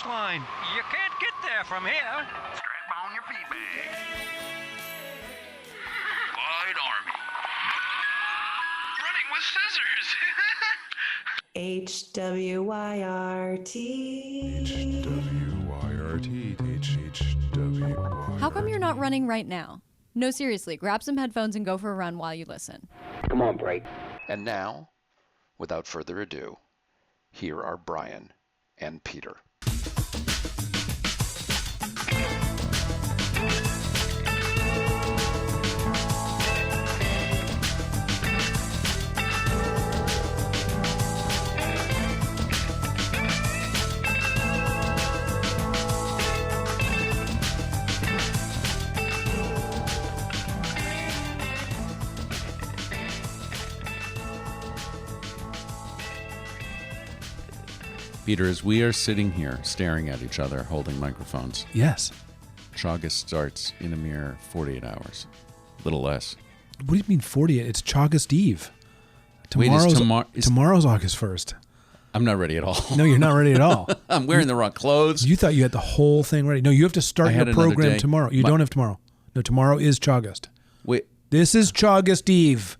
finish line. You can't get there from here. Strap on your pee bag. Wide Army. Running with scissors. HWYRT. HWYRT. How come you're not running right now? No, seriously, grab some headphones and go for a run while you listen. Come on, Bray. And now, without further ado, here are Bryan and Peter. Peter, as we are sitting here staring at each other, holding microphones, Yes. Chaugust starts in a mere 48 hours. A little less. What do you mean 48? It's Chaugust Eve. Wait, Tomorrow's August 1st. I'm not ready at all. No, you're not ready at all. I'm wearing the wrong clothes. You thought you had the whole thing ready. No, you have to start your program tomorrow. You don't have tomorrow. No, tomorrow is Chaugust. Wait. This is Chaugust Eve.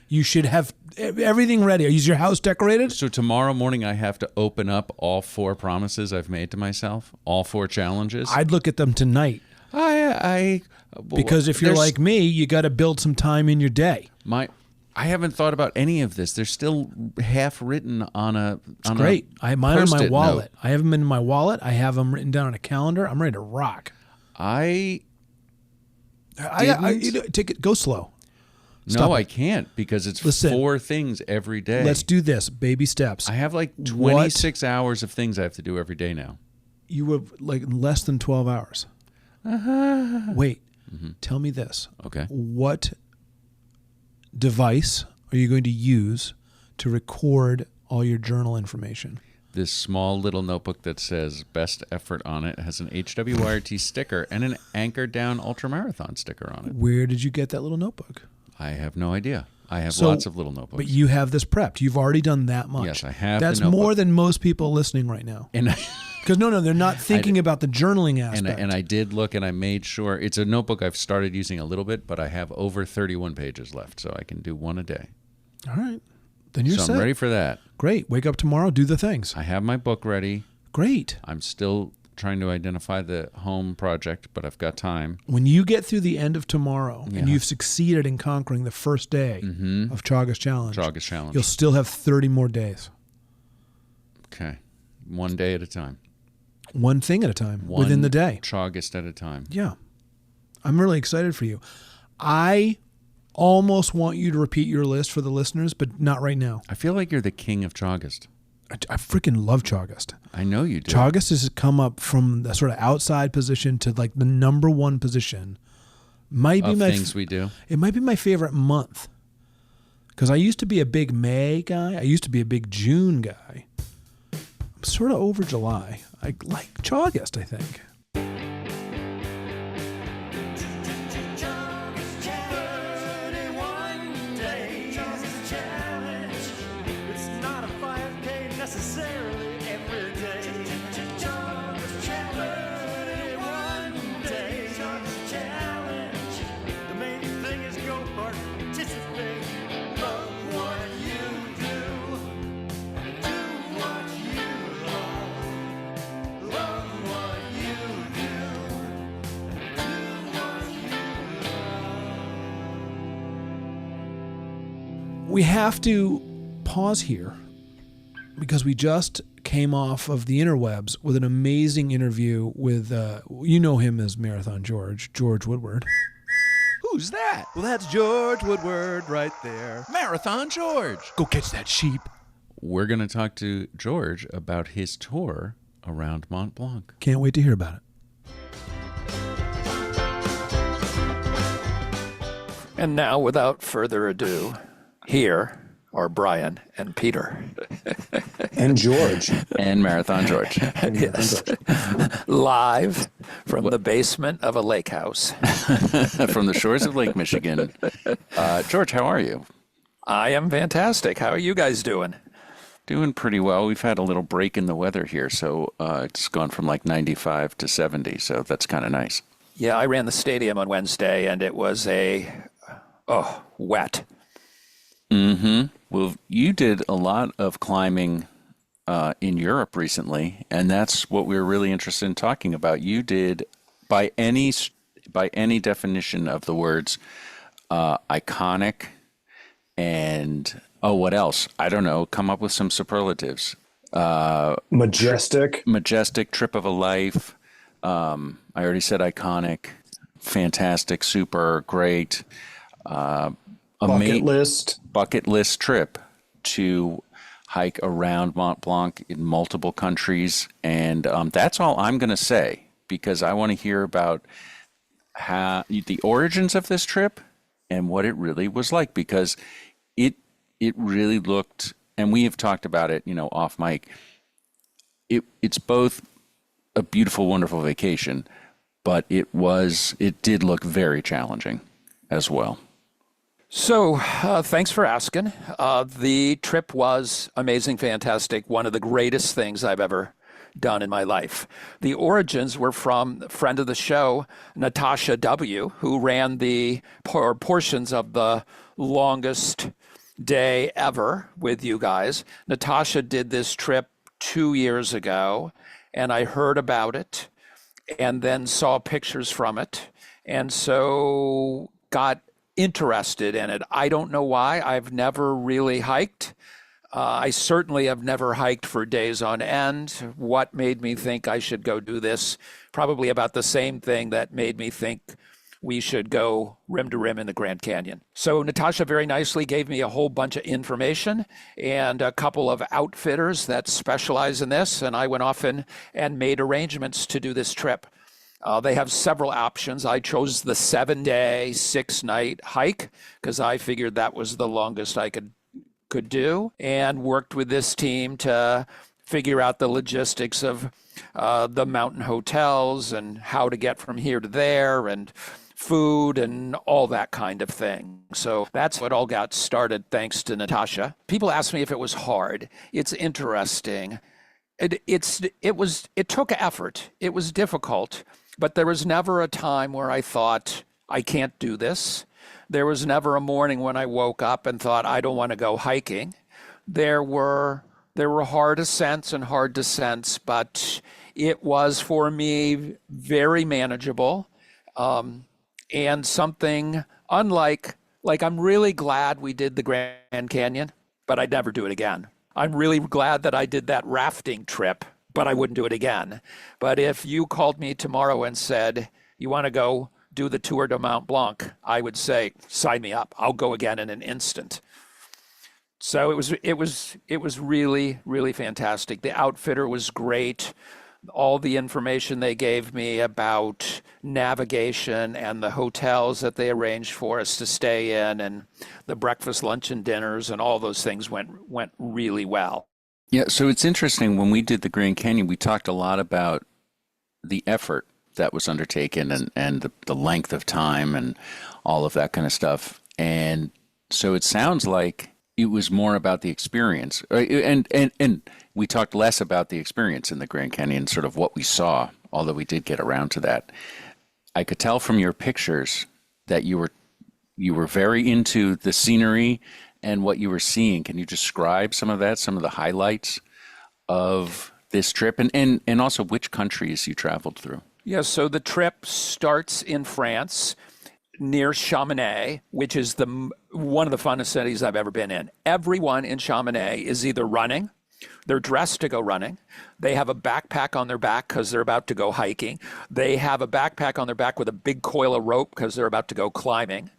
You should have everything ready. Is your house decorated? So tomorrow morning I have to open up all 4 promises I've made to myself, all 4 challenges. I'd look at them tonight. Because if you're like me, you got to build some time in your day. I haven't thought about any of this. They're still half written on a. It's great. I have mine in my wallet. Note. I have them in my wallet. I have them written down on a calendar. I'm ready to rock. Take it. Go slow. No, I can't because it's 4 things every day. Let's do this. Baby steps. I have like 26 hours of things I have to do every day now. You have like less than 12 hours. Wait. Mm-hmm. Tell me this. Okay. What device are you going to use to record all your journal information? This small little notebook that says best effort on it has an HWYRT sticker and an Anchor Down Ultramarathon sticker on it. Where did you get that little notebook? I have no idea. I have lots of little notebooks. But you have this prepped. You've already done that much. Yes, I have. That's more than most people listening right now. Because no, they're not thinking about the journaling aspect. And I did look, and I made sure. It's a notebook I've started using a little bit, but I have over 31 pages left, so I can do 1 a day. All right. Then you're set. So I'm ready for that. Great. Wake up tomorrow, do the things. I have my book ready. Great. I'm still trying to identify the home project, but I've got time. When you get through the end of tomorrow and you've succeeded in conquering the first day of Chaugust Challenge, you'll still have 30 more days. Okay. 1 day at a time. One thing at a time within the day. Chaugust at a time. Yeah. I'm really excited for you. I almost want you to repeat your list for the listeners, but not right now. I feel like you're the king of Chaugust. I freaking love Chaugust. I know you do. Chaugust has come up from the sort of outside position to like the number 1 position. Might be things we do. It might be my favorite month. Because I used to be a big May guy. I used to be a big June guy. I'm sort of over July. I like Chaugust, I think. We have to pause here because we just came off of the interwebs with an amazing interview with, you know him as Marathon George Woodward. Who's that? Well, that's George Woodward right there. Marathon George. Go catch that sheep. We're going to talk to George about his tour around Mont Blanc. Can't wait to hear about it. And now, without further ado, here are Bryan and Peter. And George. And Marathon George. Yes. Live from the basement of a lake house. From the shores of Lake Michigan. George, how are you? I am fantastic. How are you guys doing? Doing pretty well. We've had a little break in the weather here, so it's gone from like 95 to 70, so that's kind of nice. Yeah, I ran the stadium on Wednesday, and it was wet. Mm-hmm. Well, you did a lot of climbing in Europe recently, and that's what we were really interested in talking about. You did, by any definition of the words, iconic, and what else? I don't know. Come up with some superlatives. Majestic. Majestic, trip of a life. I already said iconic, fantastic, super, great. Bucket list trip to hike around Mont Blanc in multiple countries. And that's all I'm going to say, because I want to hear about the origins of this trip and what it really was like, because it really looked, and we have talked about it, off mic. It's both a beautiful, wonderful vacation, but it did look very challenging as well. So thanks for asking. The trip was amazing, fantastic, one of the greatest things I've ever done in my life. The origins were from a friend of the show, Natasha W., who ran the portions of the longest day ever with you guys. Natasha did this trip 2 years ago, and I heard about it and then saw pictures from it, and so got interested in it. I don't know why. I've never really hiked. I certainly have never hiked for days on end. What made me think I should go do this? Probably about the same thing that made me think we should go rim to rim in the Grand Canyon. So Natasha very nicely gave me a whole bunch of information and a couple of outfitters that specialize in this, and I went off and made arrangements to do this trip. They have several options. I chose the 7-day, 6-night hike because I figured that was the longest I could do, and worked with this team to figure out the logistics of the mountain hotels and how to get from here to there and food and all that kind of thing. So that's what all got started thanks to Natasha. People ask me if it was hard. It's interesting. It took effort. It was difficult, but there was never a time where I thought, I can't do this. There was never a morning when I woke up and thought, I don't want to go hiking. There were hard ascents and hard descents, but it was for me very manageable. And something unlike, I'm really glad we did the Grand Canyon, but I'd never do it again. I'm really glad that I did that rafting trip, but I wouldn't do it again. But if you called me tomorrow and said, you want to go do the Tour de Mont Blanc, I would say, sign me up. I'll go again in an instant. So it was really, really fantastic. The outfitter was great. All the information they gave me about navigation and the hotels that they arranged for us to stay in and the breakfast, lunch, and dinners and all those things went really well. Yeah, so it's interesting. When we did the Grand Canyon, we talked a lot about the effort that was undertaken and the length of time and all of that kind of stuff. And so it sounds like it was more about the experience. And we talked less about the experience in the Grand Canyon, sort of what we saw, although we did get around to that. I could tell from your pictures that you were very into the scenery and what you were seeing. Can you describe some of that, some of the highlights of this trip, and also which countries you traveled through? Yeah, so the trip starts in France near Chamonix, which is one of the funnest cities I've ever been in. Everyone in Chamonix is either running, they're dressed to go running, they have a backpack on their back because they're about to go hiking, they have a backpack on their back with a big coil of rope because they're about to go climbing,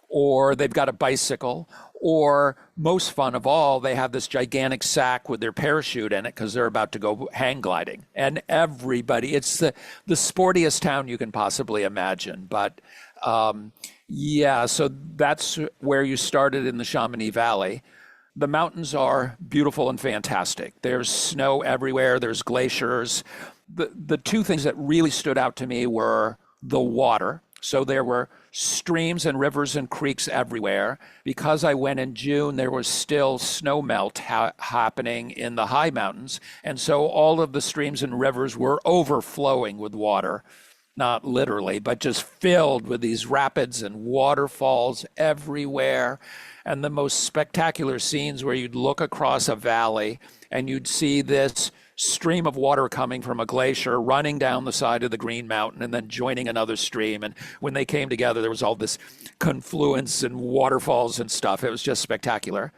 or they've got a bicycle, or most fun of all, they have this gigantic sack with their parachute in it because they're about to go hang gliding. And everybody, it's the sportiest town you can possibly imagine. But yeah, so that's where you started in the Chamonix Valley. The mountains are beautiful and fantastic. There's snow everywhere. There's glaciers. The two things that really stood out to me were the water. So there were streams and rivers and creeks everywhere. Because I went in June, there was still snow melt happening in the high mountains. And so all of the streams and rivers were overflowing with water, not literally, but just filled with these rapids and waterfalls everywhere. And the most spectacular scenes where you'd look across a valley and you'd see this stream of water coming from a glacier running down the side of the Green Mountain and then joining another stream. And when they came together, there was all this confluence and waterfalls and stuff. It was just spectacular.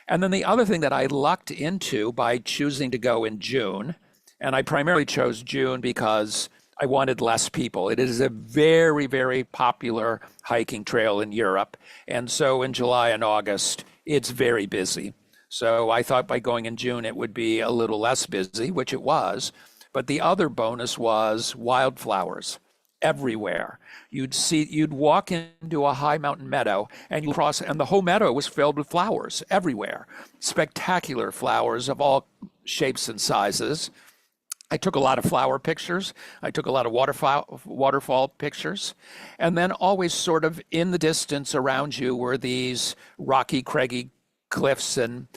And then the other thing that I lucked into by choosing to go in June, and I primarily chose June because I wanted less people. It is a very, very popular hiking trail in Europe. And so in July and August, it's very busy. So I thought by going in June, it would be a little less busy, which it was. But the other bonus was wildflowers everywhere. You'd walk into a high mountain meadow and you cross, and the whole meadow was filled with flowers everywhere. Spectacular flowers of all shapes and sizes. I took a lot of flower pictures. I took a lot of waterfall pictures. And then always sort of in the distance around you were these rocky, craggy cliffs and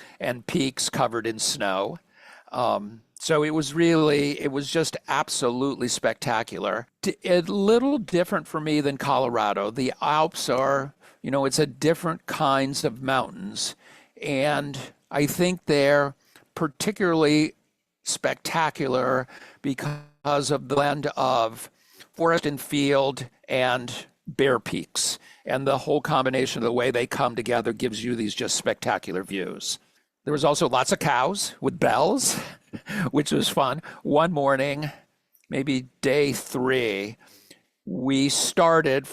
peaks covered in snow. So it was just absolutely spectacular. A little different for me than Colorado. The Alps are, it's a different kinds of mountains. And I think they're particularly spectacular because of the blend of forest and field and bare peaks. And the whole combination of the way they come together gives you these just spectacular views. There was also lots of cows with bells, which was fun. One morning, maybe day 3, we started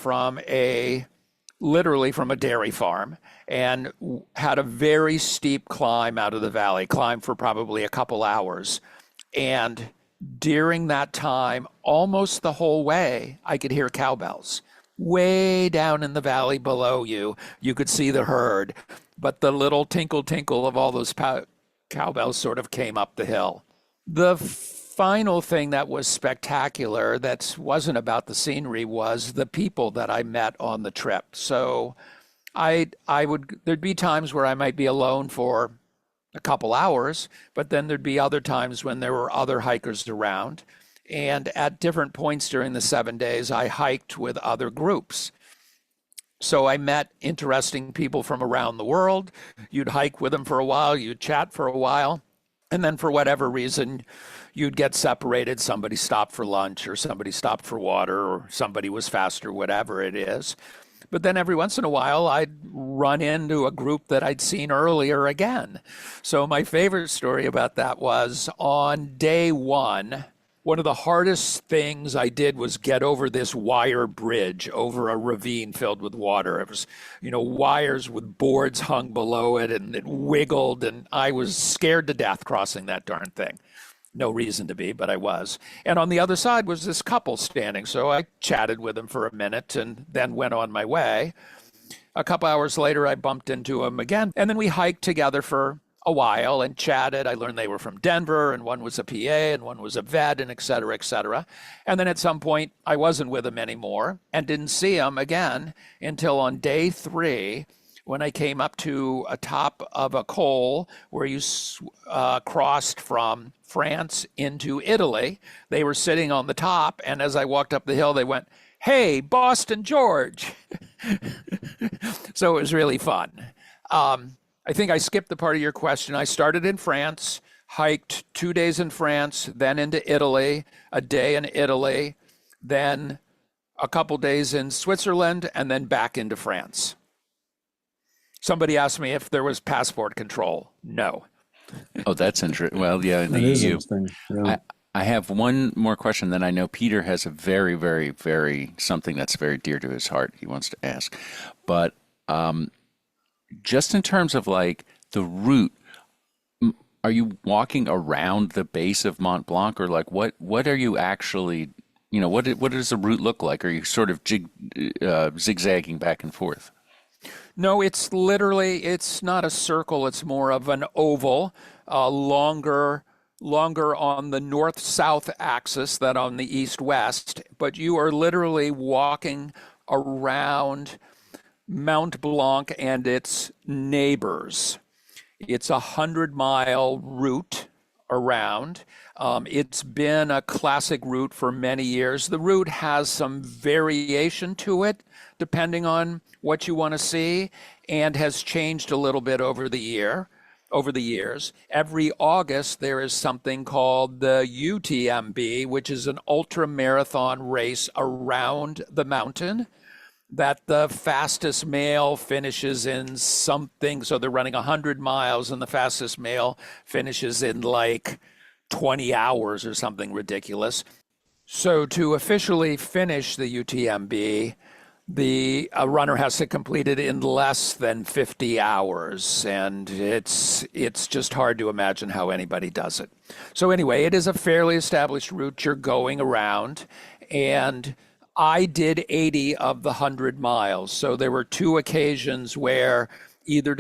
literally from a dairy farm and had a very steep climb out of the valley, climbed for probably a couple hours. And during that time, almost the whole way, I could hear cowbells. Way down in the valley below you, you could see the herd, but the little tinkle tinkle of all those cowbells sort of came up the hill. The final thing that was spectacular that wasn't about the scenery was the people that I met on the trip. So there'd be times where I might be alone for a couple hours, but then there'd be other times when there were other hikers around. And at different points during the 7 days, I hiked with other groups. So I met interesting people from around the world. You'd hike with them for a while, you'd chat for a while, and then for whatever reason, you'd get separated. Somebody stopped for lunch, or somebody stopped for water, or somebody was faster, whatever it is. But then every once in a while, I'd run into a group that I'd seen earlier again. So my favorite story about that was on day 1, one of the hardest things I did was get over this wire bridge over a ravine filled with water. It was, wires with boards hung below it, and it wiggled, and I was scared to death crossing that darn thing. No reason to be, but I was. And on the other side was this couple standing. So I chatted with them for a minute and then went on my way. A couple hours later, I bumped into them again. And then we hiked together for a while and chatted. I learned they were from Denver, and one was a PA and one was a vet, and et cetera, et cetera. And then at some point, I wasn't with them anymore and didn't see them again until on day 3, when I came up to a top of a col where you crossed from France into Italy. They were sitting on the top, and as I walked up the hill, they went, "Hey, Boston George." So it was really fun. I think I skipped the part of your question. I started in France, hiked 2 days in France, then into Italy, a day in Italy, then a couple days in Switzerland, and then back into France. Somebody asked me if there was passport control. No. Oh, that's interesting. Well, yeah, in the EU. Yeah. I have one more question. Then I know Peter has a very, very, very something that's very dear to his heart he wants to ask. But just in terms of like the route, are you walking around the base of Mont Blanc, or like what are you actually, what does the route look like? Are you sort of zigzagging back and forth? No, it's not a circle. It's more of an oval, longer on the north-south axis than on the east-west. But you are literally walking around Mont Blanc and its neighbors. It's a 100-mile route around. It's been a classic route for many years. The route has some variation to it, depending on what you want to see, and has changed a little bit over the years. Every August, there is something called the UTMB, which is an ultra marathon race around the mountain that the fastest male finishes in something. So they're running 100 miles and the fastest male finishes in like 20 hours or something ridiculous. So to officially finish the UTMB, a runner has to complete it in less than 50 hours, and it's just hard to imagine how anybody does it. So anyway, it is a fairly established route you're going around, and I did 80 of the 100 miles. So there were two occasions where either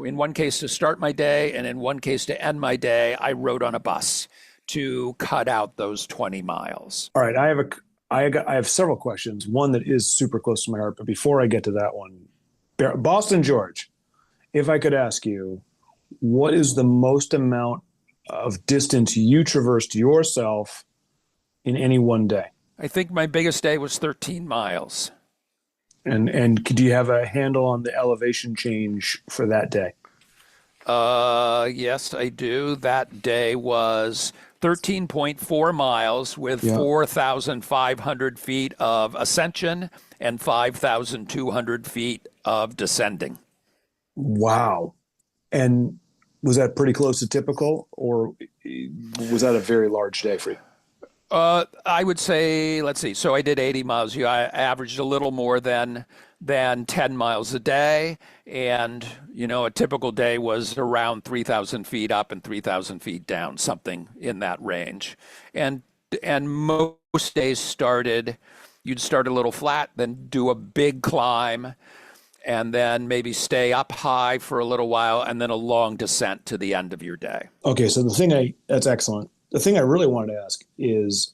in one case to start my day, and in one case to end my day, I rode on a bus to cut out those 20 miles. All right, I have several questions. One that is super close to my heart, but before I get to that one, Boston George, if I could ask you, what is the most amount of distance you traversed yourself in any one day? I think my biggest day was 13 miles. And do you have a handle on the elevation change for that day? Yes, I do. That day was 13.4 miles with 4,500 feet of ascension and 5,200 feet of descending. Wow. And was that pretty close to typical, or was that a very large day for you? I would say, let's see. So I did 80 miles. I averaged a little more than 10 miles a day. And, a typical day was around 3,000 feet up and 3,000 feet down, something in that range. And most days you'd start a little flat, then do a big climb, and then maybe stay up high for a little while, and then a long descent to the end of your day. Okay, so that's excellent. The thing I really wanted to ask is,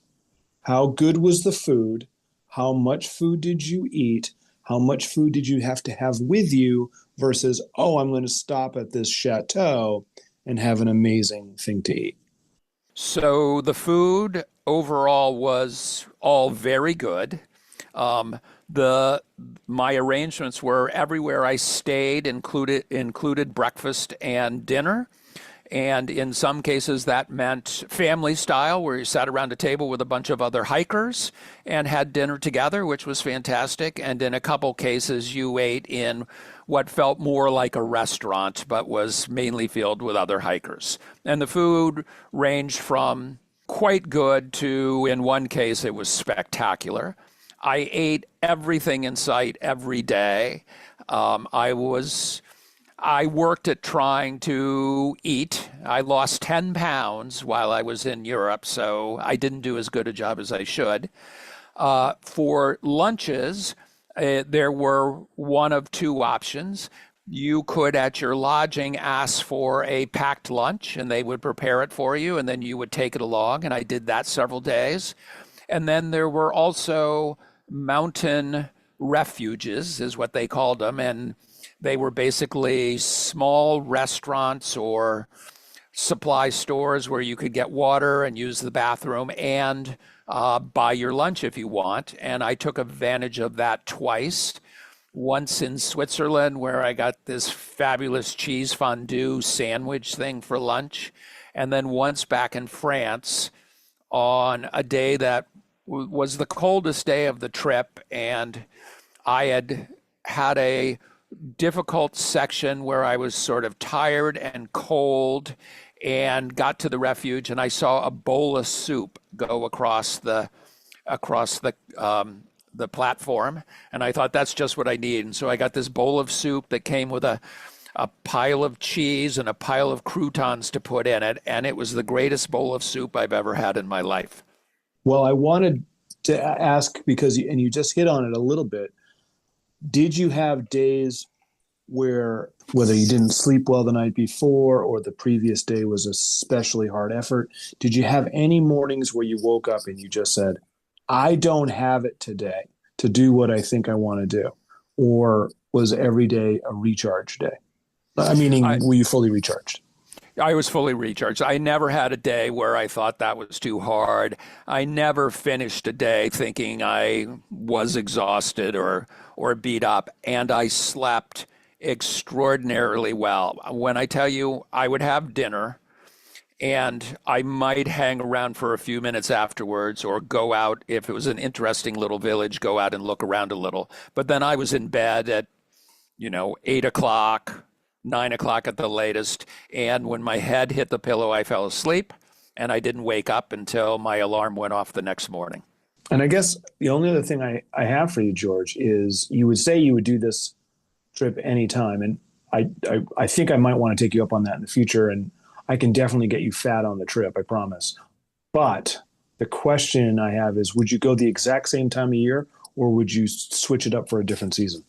how good was the food? How much food did you eat? How much food did you have to have with you versus, I'm going to stop at this chateau and have an amazing thing to eat? So the food overall was all very good. My arrangements were everywhere I stayed included breakfast and dinner. And in some cases, that meant family style, where you sat around a table with a bunch of other hikers and had dinner together, which was fantastic. And in a couple cases, you ate in what felt more like a restaurant, but was mainly filled with other hikers. And the food ranged from quite good to, in one case, it was spectacular. I ate everything in sight every day. I worked at trying to eat. I lost 10 pounds while I was in Europe, so I didn't do as good a job as I should. For lunches, there were one of two options. You could, at your lodging, ask for a packed lunch, and they would prepare it for you, and then you would take it along, and I did that several days. And then there were also mountain refuges, is what they called them, and they were basically small restaurants or supply stores where you could get water and use the bathroom and buy your lunch if you want. And I took advantage of that twice. Once in Switzerland, where I got this fabulous cheese fondue sandwich thing for lunch. And then once back in France on a day that was the coldest day of the trip. And I had a difficult section where I was sort of tired and cold, and got to the refuge, and I saw a bowl of soup go across the platform, and I thought, that's just what I need. And so I got this bowl of soup that came with a pile of cheese and a pile of croutons to put in it, and it was the greatest bowl of soup I've ever had in my life. Well, I wanted to ask, because you just hit on it a little bit, did you have days where, whether you didn't sleep well the night before or the previous day was a especially hard effort, did you have any mornings where you woke up and you just said, I don't have it today? to do what I think I want to do? Or was every day a recharge day? Meaning, were you fully recharged? I was fully recharged. I never had a day where I thought that was too hard. I never finished a day thinking I was exhausted or beat up, and I slept extraordinarily well. When I tell you, I would have dinner and I might hang around for a few minutes afterwards or go out, if it was an interesting little village, go out and look around a little. But then I was in bed at 8 o'clock, 9 o'clock at the latest. And when my head hit the pillow, I fell asleep and I didn't wake up until my alarm went off the next morning. And I guess the only other thing I have for you, George, is you would say you would do this trip anytime. And I think I might want to take you up on that in the future. And I can definitely get you fat on the trip, I promise. But the question I have is, would you go the exact same time of year, or would you switch it up for a different season?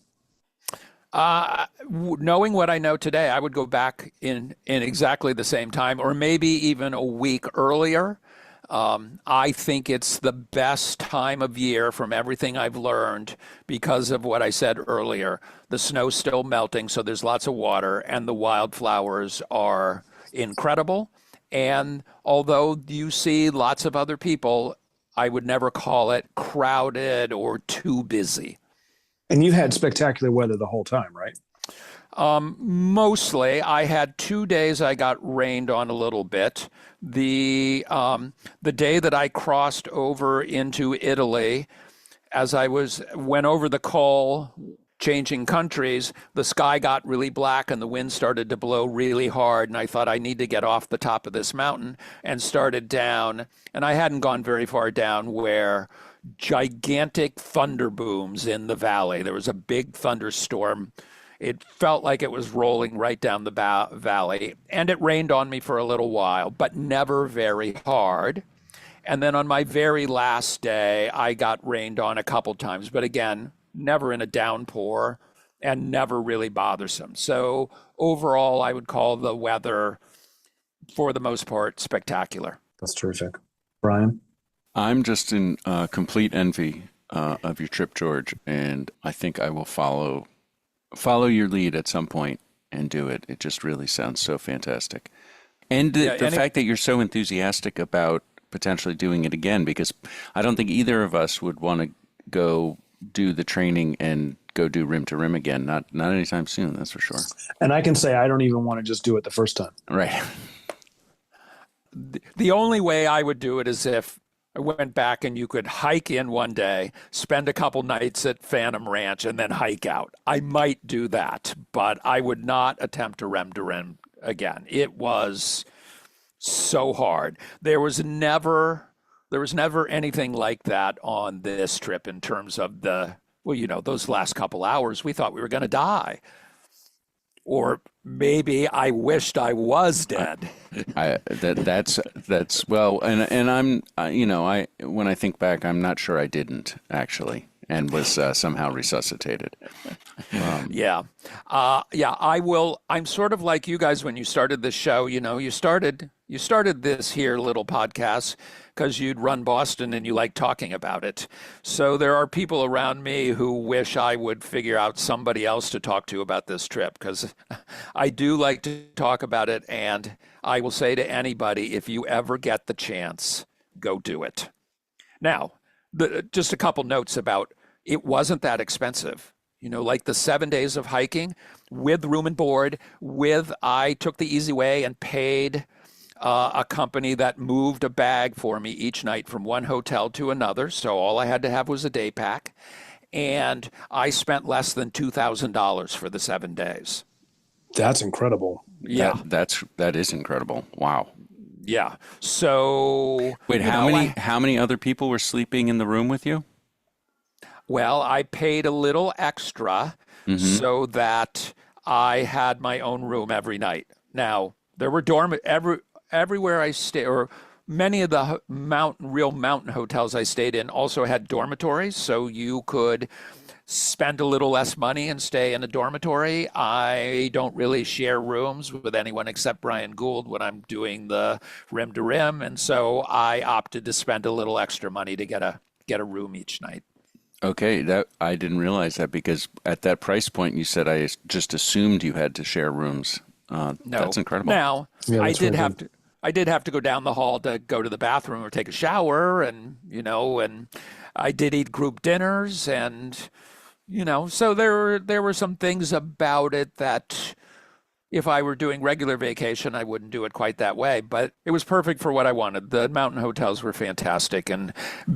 Knowing what I know today, I would go back in exactly the same time, or maybe even a week earlier. I think it's the best time of year from everything I've learned because of what I said earlier. The snow's still melting, so there's lots of water, and the wildflowers are incredible. And although you see lots of other people, I would never call it crowded or too busy. And you had spectacular weather the whole time, right? Mostly. I had 2 days I got rained on a little bit. The day that I crossed over into Italy, as I went over the col, changing countries, the sky got really black and the wind started to blow really hard. And I thought, I need to get off the top of this mountain, and started down. And I hadn't gone very far down where gigantic thunder booms in the valley. There was a big thunderstorm. It felt like it was rolling right down the valley. And it rained on me for a little while, but never very hard. And then on my very last day, I got rained on a couple times. But again, never in a downpour and never really bothersome. So overall, I would call the weather, for the most part, spectacular. That's terrific. Bryan? I'm just in complete envy of your trip, George, and I think I will follow your lead at some point and do it. It just really sounds so fantastic. And the fact that you're so enthusiastic about potentially doing it again, because I don't think either of us would want to go do the training and go do rim to rim again. Not anytime soon, that's for sure. And I can say I don't even want to just do it the first time. Right. The only way I would do it is if I went back and you could hike in one day, spend a couple nights at Phantom Ranch, and then hike out. I might do that, but I would not attempt a rim to rim again. It was so hard. There was never anything like that on this trip in terms of those last couple hours. We thought we were going to die. Or maybe I wished I was dead. That's well, and I'm when I think back, I'm not sure I didn't actually, and was somehow resuscitated. I will. I'm sort of like you guys when you started this show. You started this here little podcast because you'd run Boston and you like talking about it. So there are people around me who wish I would figure out somebody else to talk to about this trip, because I do like to talk about it. And I will say to anybody, if you ever get the chance, go do it. Now, just a couple notes about it wasn't that expensive. Like the 7 days of hiking with room and board, I took the easy way and paid a company that moved a bag for me each night from one hotel to another. So all I had to have was a day pack. And I spent less than $2,000 for the 7 days. That's incredible. Yeah. That is incredible. Wow. Yeah. So wait, how many other people were sleeping in the room with you? Well, I paid a little extra so that I had my own room every night. Now, there were everywhere I stayed, or many of the real mountain hotels I stayed in also had dormitories, so you could spend a little less money and stay in a dormitory. I don't really share rooms with anyone except Brian Gould when I'm doing the rim to rim, and so I opted to spend a little extra money to get a room each night. Okay, that I didn't realize that because at that price point, you said I just assumed you had to share rooms. No, that's incredible. Now, Yeah, I that's did really have good. to. I did have to go down the hall to go to the bathroom or take a shower, and and I did eat group dinners, and so there were some things about it that if I were doing regular vacation, I wouldn't do it quite that way. But it was perfect for what I wanted. The mountain hotels were fantastic, and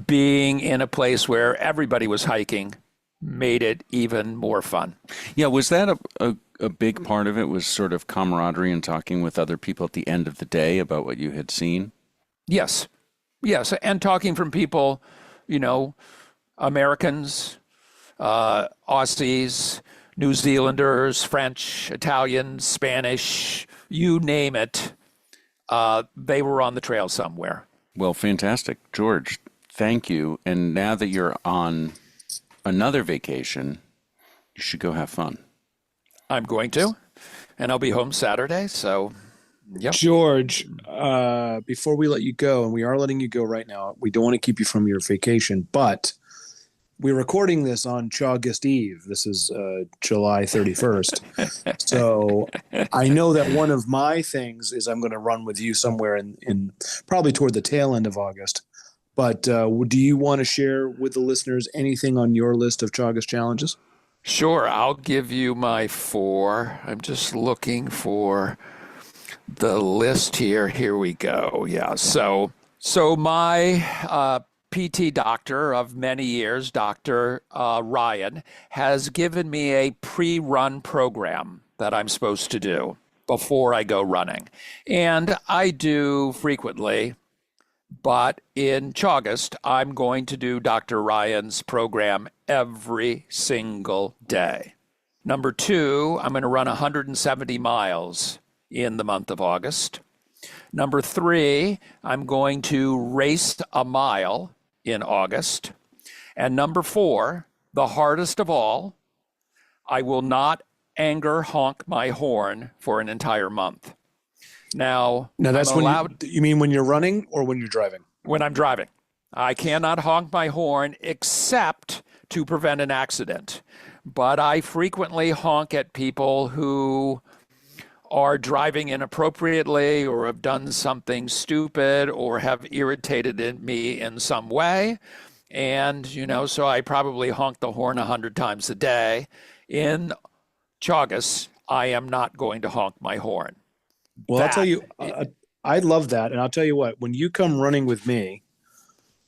being in a place where everybody was hiking made it even more fun. Yeah, was that a big part of it? Was sort of camaraderie and talking with other people at the end of the day about what you had seen? Yes, and talking from people, Americans, Aussies, New Zealanders, French, Italian, Spanish, you name it, they were on the trail somewhere. Well, fantastic. George, thank you. And now that you're on another vacation, you should go have fun. I'm going to, and I'll be home Saturday, so yep. George, before we let you go, and we are letting you go right now, we don't want to keep you from your vacation, but we're recording this on Chaugust Eve. This is July 31st. So I know that one of my things is I'm going to run with you somewhere in probably toward the tail end of August. But do you want to share with the listeners anything on your list of Chaugust challenges? Sure, I'll give you my 4. I'm just looking for the list here. Here we go. Yeah, so my PT doctor of many years, Dr. Ryan, has given me a pre-run program that I'm supposed to do before I go running. And I do frequently, but in Chaugust, I'm going to do Dr. Ryan's program every single day. Number 2, I'm going to run 170 miles in the month of August. Number 3, I'm going to race a mile in August. And number 4, the hardest of all, I will not anger honk my horn for an entire month. Now that's you mean when you're running or when you're driving? When I'm driving. I cannot honk my horn except to prevent an accident. But I frequently honk at people who are driving inappropriately or have done something stupid or have irritated me in some way. And, so I probably honk the horn 100 times a day. In Chaugust, I am not going to honk my horn. Well, I'll tell you, I love that. And I'll tell you what, when you come running with me,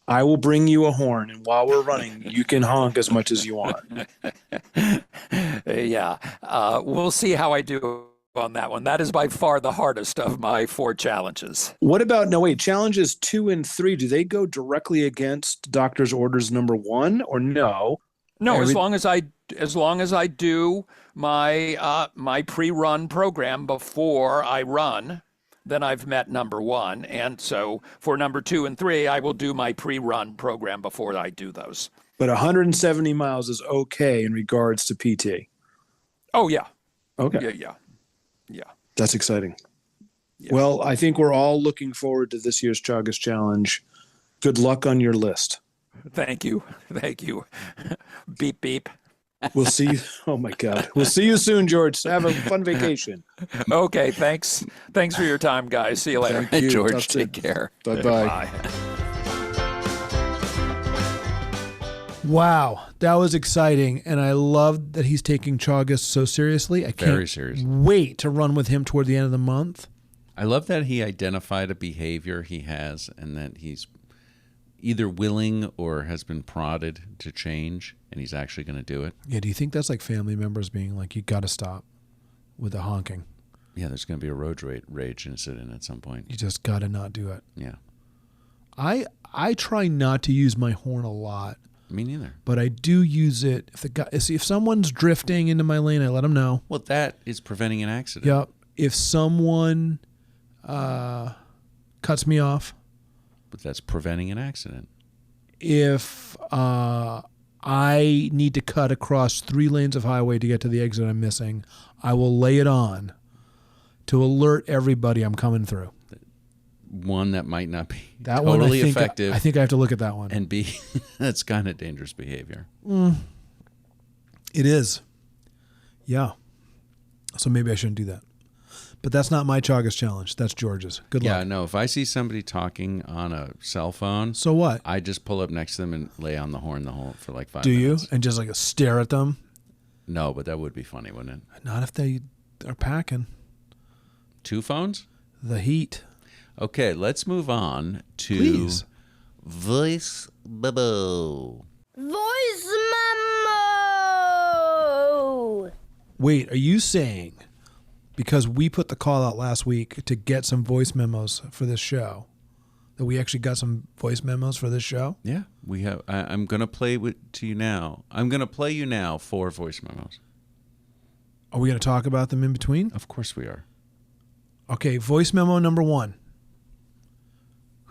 I will bring you a horn. And while we're running, you can honk as much as you want. Yeah. We'll see how I do on that one. That is by far the hardest of my 4 challenges. What about, challenges 2 and 3, do they go directly against doctor's orders number 1 or no? No, as long as I do my my pre-run program before I run, then I've met number 1. And so for number 2 and 3, I will do my pre-run program before I do those. But 170 miles is okay in regards to PT. Oh, yeah. Okay. Yeah. That's exciting. Yeah. Well, I think we're all looking forward to this year's Chaugust Challenge. Good luck on your list. Thank you. Beep, beep. We'll see you. Oh, my God. We'll see you soon, George. Have a fun vacation. Okay, thanks. Thanks for your time, guys. See you later. Thank you. George, take care. Bye-bye. Bye. Wow, that was exciting, and I love that he's taking Chaugust so seriously. I can't Very seriously. wait to run with him toward the end of the month. I love that he identified a behavior he has and that he's either willing or has been prodded to change, and he's actually going to do it. Yeah, do you think that's like family members being like, you got to stop with the honking? Yeah, there's going to be a road rage incident at some point. You just got to not do it. Yeah. I try not to use my horn a lot. Me neither. But I do use it if someone's drifting into my lane, I let them know. Well, that is preventing an accident. Yep. If someone cuts me off. But that's preventing an accident. If I need to cut across 3 lanes of highway to get to the exit I'm missing, I will lay it on to alert everybody I'm coming through. one that might not be That totally one, effective. I think I have to look at that one. And B, that's kind of dangerous behavior. It is. Yeah. So maybe I shouldn't do that. But that's not my Chaugust challenge. That's George's. Good luck. Yeah, no, if I see somebody talking on a cell phone, So what? I just pull up next to them and lay on the horn for like 5 Do minutes. you? And just like stare at them? No, but that would be funny, wouldn't it? Not if they are packing. 2 phones? The heat. Okay, let's move on to Please. Voice Memo. Voice Memo! Wait, are you saying because we put the call out last week to get some voice memos for this show, that we actually got some voice memos for this show? Yeah, we have. I'm going to play to you now. I'm going to play you now 4 voice memos. Are we going to talk about them in between? Of course we are. Okay, voice memo number 1.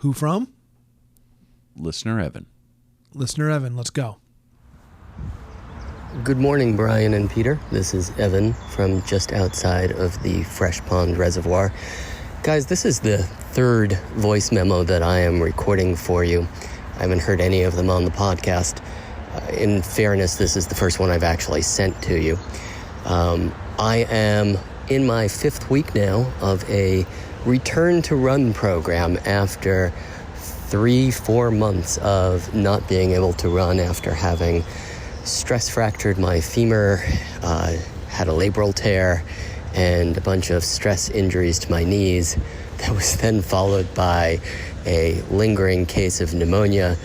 Who from? Listener Evan. Listener Evan, let's go. Good morning, Bryan and Peter. This is Evan from just outside of the Fresh Pond Reservoir. Guys, this is the 3rd voice memo that I am recording for you. I haven't heard any of them on the podcast. In fairness, this is the first one I've actually sent to you. I am in my 5th week now of a return to run program after 3-4 months of not being able to run after having stress fractured my femur, had a labral tear, and a bunch of stress injuries to my knees. That was then followed by a lingering case of pneumonia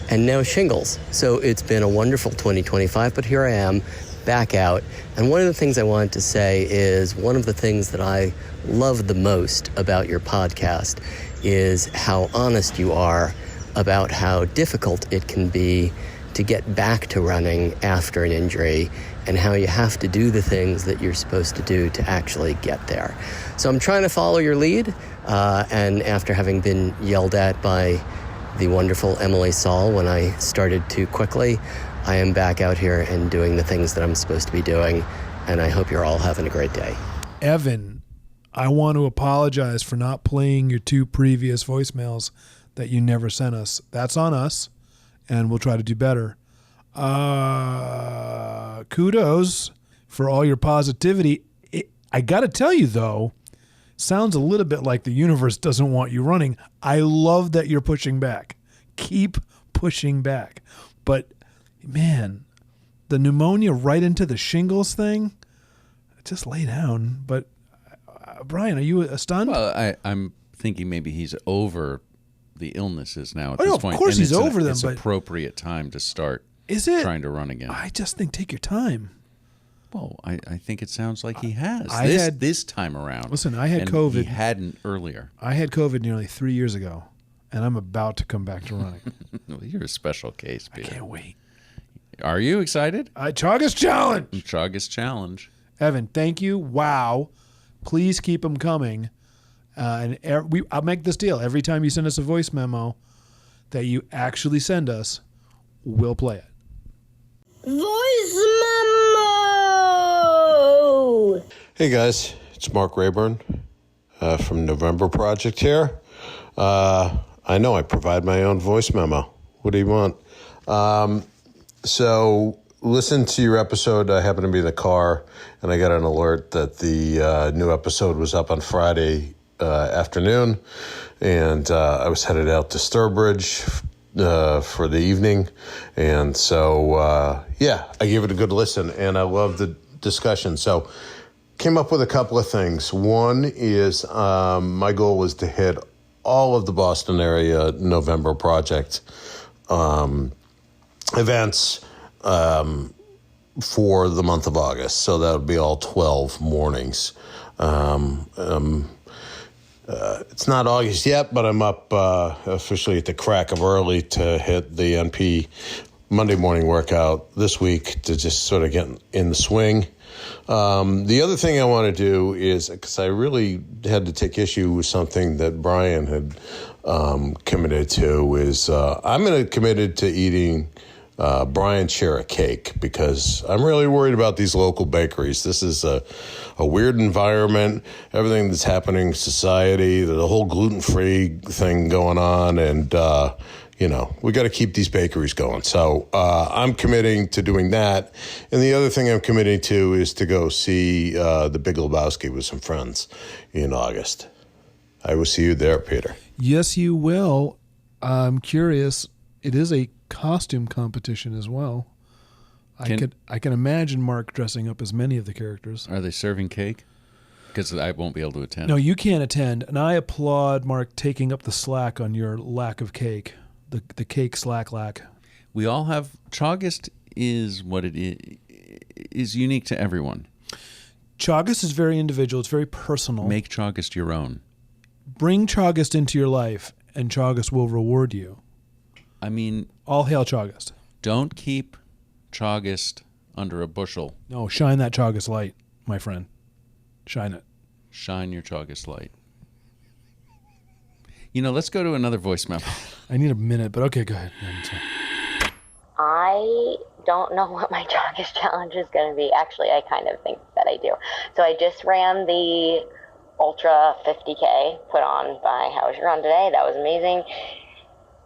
and now shingles. So it's been a wonderful 2025, but here I am back out. And one of the things I wanted to say is one of the things that I love the most about your podcast is how honest you are about how difficult it can be to get back to running after an injury and how you have to do the things that you're supposed to do to actually get there. So I'm trying to follow your lead, and after having been yelled at by the wonderful Emily Saul when I started too quickly, I am back out here and doing the things that I'm supposed to be doing, and I hope you're all having a great day. Evan, I want to apologize for not playing your 2 previous voicemails that you never sent us. That's on us, and we'll try to do better. Kudos for all your positivity. I got to tell you, though, sounds a little bit like the universe doesn't want you running. I love that you're pushing back. Keep pushing back. But, man, the pneumonia right into the shingles thing, just lay down. But, Bryan, are you stunned? Well, I'm thinking maybe he's over the illnesses now at Oh, this no, point. of course and he's over them, It's but appropriate time to start is it trying to run again. I just think take your time. Well, I think it sounds like he has. I had this time around. Listen, I had and COVID. He hadn't earlier. I had COVID nearly 3 years ago, and I'm about to come back to running. Well, you're a special case, Peter. I can't wait. Are you excited? Chaugust Challenge. Chaugust Challenge. Evan, thank you. Wow. Please keep them coming. I'll make this deal. Every time you send us a voice memo that you actually send us, we'll play it. Voice Memo! Hey guys, it's Mark Rayburn from November Project here. I know I provide my own voice memo. What do you want? So listen to your episode. I happened to be in the car and I got an alert that the new episode was up on Friday afternoon, and I was headed out to Sturbridge for the evening, and so I gave it a good listen, and I love the discussion. So came up with a couple of things. One is my goal is to hit all of the Boston area November Project events for the month of August. So that would be all 12 mornings. It's not August yet, but I'm up officially at the crack of early to hit the NP Monday morning workout this week to just sort of get in the swing. The other thing I want to do is, because I really had to take issue with something that Bryan had committed to, is I'm committed to eating Bryan share a cake, because I'm really worried about these local bakeries. This is a weird environment, everything that's happening in society, the whole gluten-free thing going on, and, we got to keep these bakeries going. So I'm committing to doing that. And the other thing I'm committing to is to go see The Big Lebowski with some friends in August. I will see you there, Peter. Yes, you will. I'm curious. It is a costume competition as well. I can imagine Mark dressing up as many of the characters. Are they serving cake? Because I won't be able to attend. No, you can't attend. And I applaud Mark taking up the slack on your lack of cake. The cake slack. We all have... Chaugust is what it is unique to everyone. Chaugust is very individual. It's very personal. Make Chaugust your own. Bring Chaugust into your life, and Chaugust will reward you. I mean... All hail Chaugust. Don't keep Chaugust under a bushel. No, shine that Chaugust light, my friend. Shine it. Shine your Chaugust light. Let's go to another voice memo. I need a minute, but okay, go ahead. I don't know what my Chaugust challenge is going to be. Actually, I kind of think that I do. So I just ran the Ultra 50K put on by HWYRT today. That was amazing.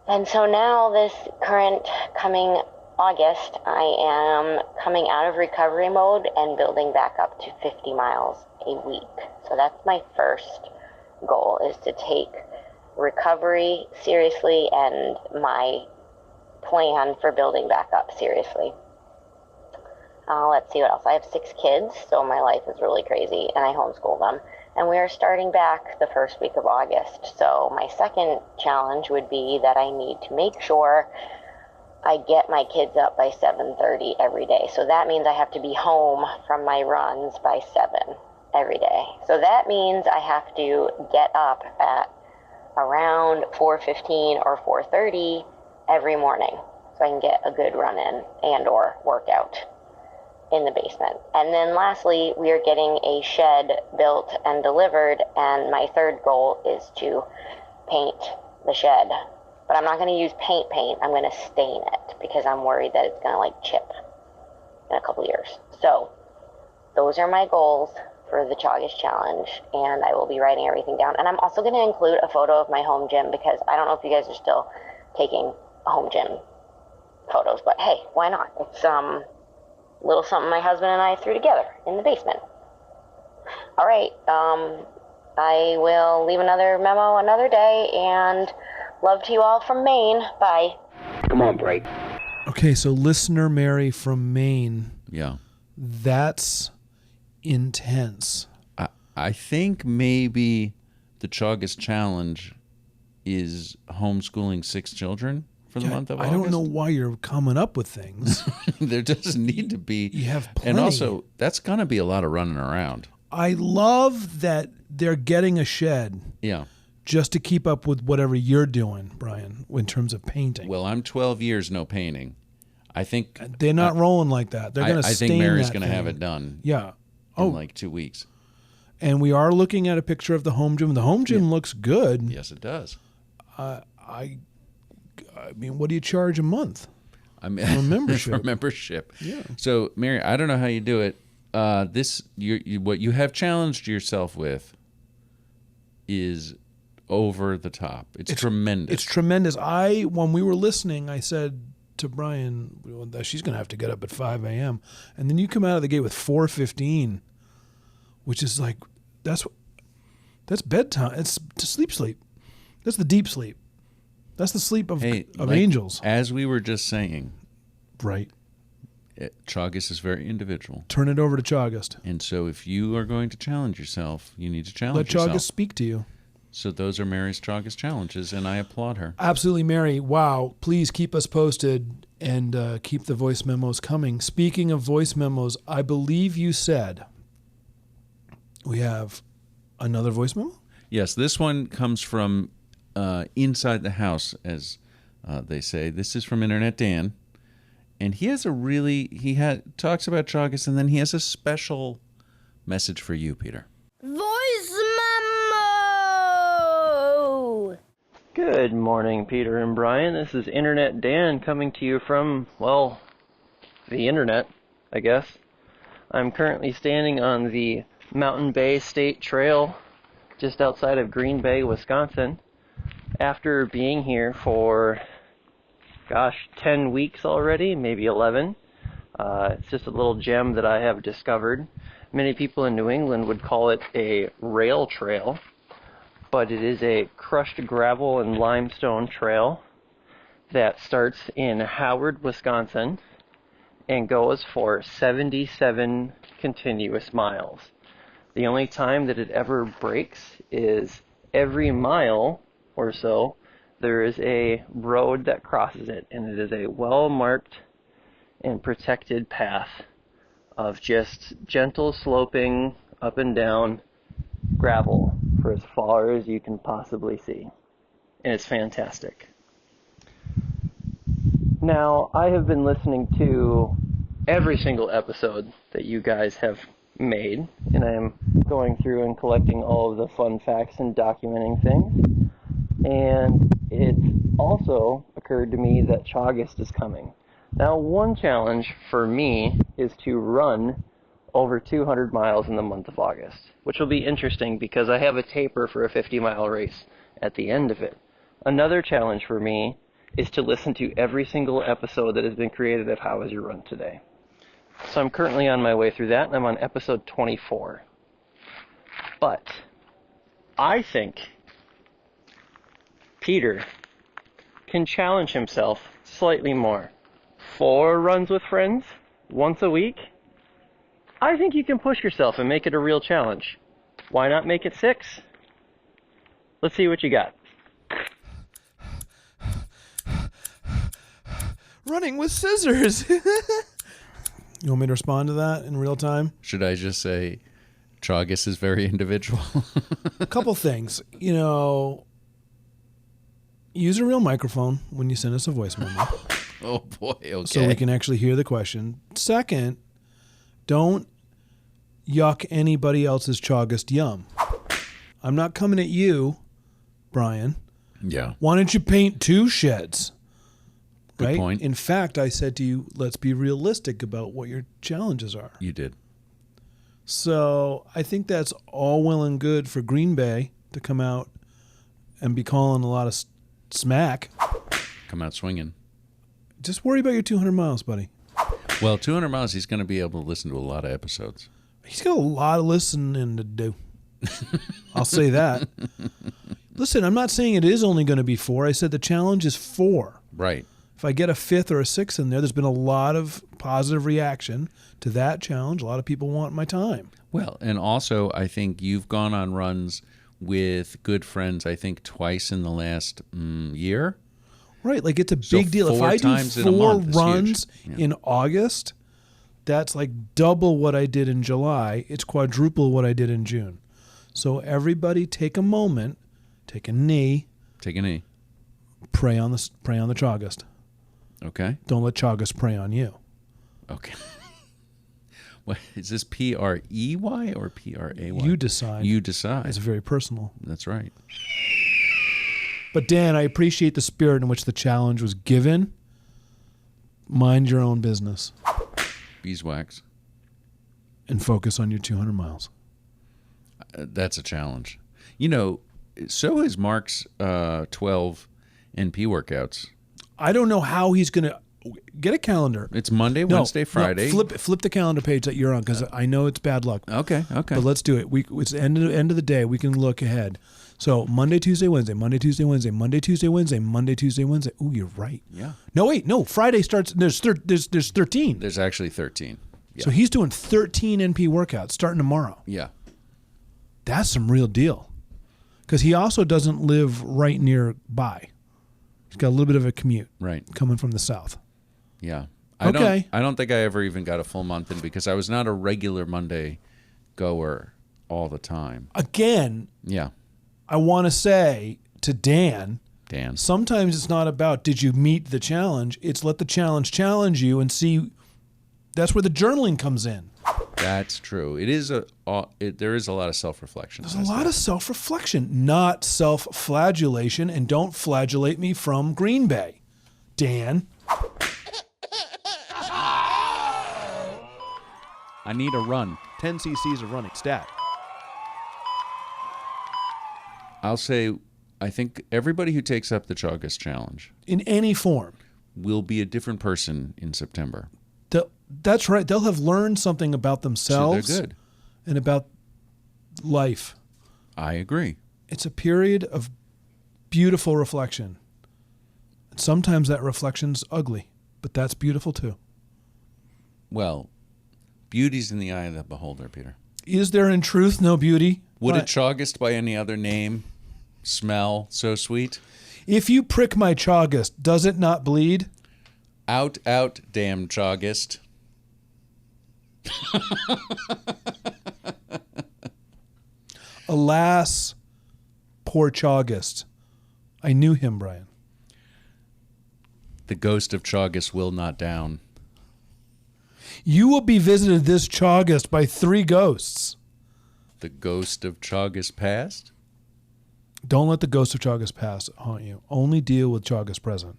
And so now this current coming August, I am coming out of recovery mode and building back up to 50 miles a week. So that's my first goal, is to take recovery seriously and my plan for building back up seriously. Let's see what else. I have 6 kids, so my life is really crazy, and I homeschool them. And we are starting back the first week of August. So my second challenge would be that I need to make sure I get my kids up by 7:30 every day. So that means I have to be home from my runs by 7 every day. So that means I have to get up at around 4:15 or 4:30 every morning, so I can get a good run in and or workout in the basement. And then lastly, we are getting a shed built and delivered, and my third goal is to paint the shed. But I'm not going to use paint. I'm going to stain it, because I'm worried that it's going to chip in a couple years. So those are my goals for the Chaugust Challenge, and I will be writing everything down. And I'm also going to include a photo of my home gym, because I don't know if you guys are still taking home gym photos, but hey, why not? It's a little something my husband and I threw together in the basement. All right, I will leave another memo another day, and love to you all from Maine. Bye. Come on, break. Okay, so listener Mary from Maine. Yeah. That's intense. I think maybe the Chaugust Challenge is homeschooling 6 children for the month of August. I don't know why you're coming up with things. There doesn't need to be. You have plenty. And also, that's going to be a lot of running around. I love that they're getting a shed. Yeah. Just to keep up with whatever you're doing, Brian, in terms of painting. Well, I'm 12 years no painting. I think they're not rolling like that. They're going to stain that. I think Mary's going to have it done. Yeah. In like 2 weeks. And we are looking at a picture of the home gym. The home gym looks good. Yes, it does. I mean, what do you charge a month? I mean, for membership. For membership. Yeah. So, Mary, I don't know how you do it. What you have challenged yourself with is over the top. It's tremendous. It's tremendous. When we were listening, I said to Brian, she's going to have to get up at 5 a.m. And then you come out of the gate with 4:15, which is like, that's bedtime. It's to sleep. That's the deep sleep. That's the sleep of angels. As we were just saying. Right. Chaugust is very individual. Turn it over to Chaugust. And so if you are going to challenge yourself, you need to challenge yourself. Let Chaugust speak to you. So those are Mary's Chaugust Challenges, and I applaud her. Absolutely, Mary. Wow. Please keep us posted and keep the voice memos coming. Speaking of voice memos, I believe you said we have another voice memo? Yes, this one comes from inside the house, as they say. This is from Internet Dan. And he has talks about Chaugust, and then he has a special message for you, Peter. Voice memo. Good morning, Peter and Bryan. This is Internet Dan coming to you from, well, the internet, I guess. I'm currently standing on the Mountain Bay State Trail just outside of Green Bay, Wisconsin. After being here for, 10 weeks already, maybe 11. It's just a little gem that I have discovered. Many people in New England would call it a rail trail, but it is a crushed gravel and limestone trail that starts in Howard, Wisconsin, and goes for 77 continuous miles. The only time that it ever breaks is every mile or so there is a road that crosses it, and it is a well-marked and protected path of just gentle sloping up and down gravel for as far as you can possibly see. And it's fantastic. Now, I have been listening to every single episode that you guys have made, and I am going through and collecting all of the fun facts and documenting things. And it also occurred to me that Chaugust is coming. Now, one challenge for me is to run over 200 miles in the month of August, which will be interesting because I have a taper for a 50-mile race at the end of it. Another challenge for me is to listen to every single episode that has been created of How Was Your Run Today. So I'm currently on my way through that, and I'm on episode 24. But I think Peter can challenge himself slightly more. 4 runs with friends once a week? I think you can push yourself and make it a real challenge. Why not make it 6? Let's see what you got. Running with scissors. You want me to respond to that in real time? Should I just say Chaugust is very individual? A couple things. Use a real microphone when you send us a voice memo. Oh, boy. Okay. So we can actually hear the question. Second, don't yuck anybody else's Chaugust yum. I'm not coming at you, Bryan. Yeah. Why don't you paint 2 sheds? Good point. In fact, I said to you, let's be realistic about what your challenges are. You did. So I think that's all well and good for Green Bay to come out and be calling a lot of smack. Come out swinging. Just worry about your 200 miles, buddy. Well, 200 miles, he's going to be able to listen to a lot of episodes. He's got a lot of listening to do. I'll say that. Listen, I'm not saying it is only going to be 4. I said the challenge is 4. Right. If I get a 5th or a 6th in there's been a lot of positive reaction to that challenge. A lot of people want my time. Well, and also I think you've gone on runs with good friends, I think, twice in the last year. Right, like it's a big deal. If I do 4 runs in August, that's like double what I did in July. It's quadruple what I did in June. So everybody take a moment, take a knee. Take a knee. Pray on the Chaugust. Okay. Don't let Chaugust pray on you. Okay. What is this, P-R-E-Y or P-R-A-Y? You decide. You decide. It's very personal. That's right. But Dan, I appreciate the spirit in which the challenge was given. Mind your own business. Beeswax. And focus on your 200 miles. That's a challenge. So is Mark's 12 NP workouts. I don't know how he's going to get a calendar. It's Monday, Wednesday, Friday. No, flip the calendar page that you're on because I know it's bad luck. Okay. But let's do it. It's the end of the day. We can look ahead. So Monday, Tuesday, Wednesday, Monday, Tuesday, Wednesday, Monday, Tuesday, Wednesday, Monday, Tuesday, Wednesday. Ooh, you're right. Yeah. No, wait, no. Friday starts. There's 13. There's actually 13. Yeah. So he's doing 13 NP workouts starting tomorrow. Yeah. That's some real deal. Because he also doesn't live right nearby. He's got a little bit of a commute. Right. Coming from the south. Yeah. I don't think I ever even got a full month in because I was not a regular Monday goer all the time. Again. Yeah. I want to say to Dan, sometimes it's not about did you meet the challenge. It's let the challenge you and see. That's where the journaling comes in. That's true. There is a lot of self-reflection. There's a lot of self-reflection, not self-flagellation, and don't flagellate me from Green Bay. Dan. I need a run. 10 cc's of running. Stat. I'll say, I think everybody who takes up the Chaugust Challenge in any form will be a different person in September. That's right. They'll have learned something about themselves So they're good. And about life. I agree. It's a period of beautiful reflection. Sometimes that reflection's ugly, but that's beautiful too. Well, beauty's in the eye of the beholder, Peter. Is there in truth no beauty? Would a Chaugust by any other name smell so sweet? If you prick my Chaugust, does it not bleed? Out, damn Chaugust. Alas, poor Chaugust. I knew him, Brian. The ghost of Chaugust will not down. You will be visited this Chaugust by 3 ghosts. The ghost of Chaugust past? Don't let the ghost of Chaugust past haunt you. Only deal with Chaugust present.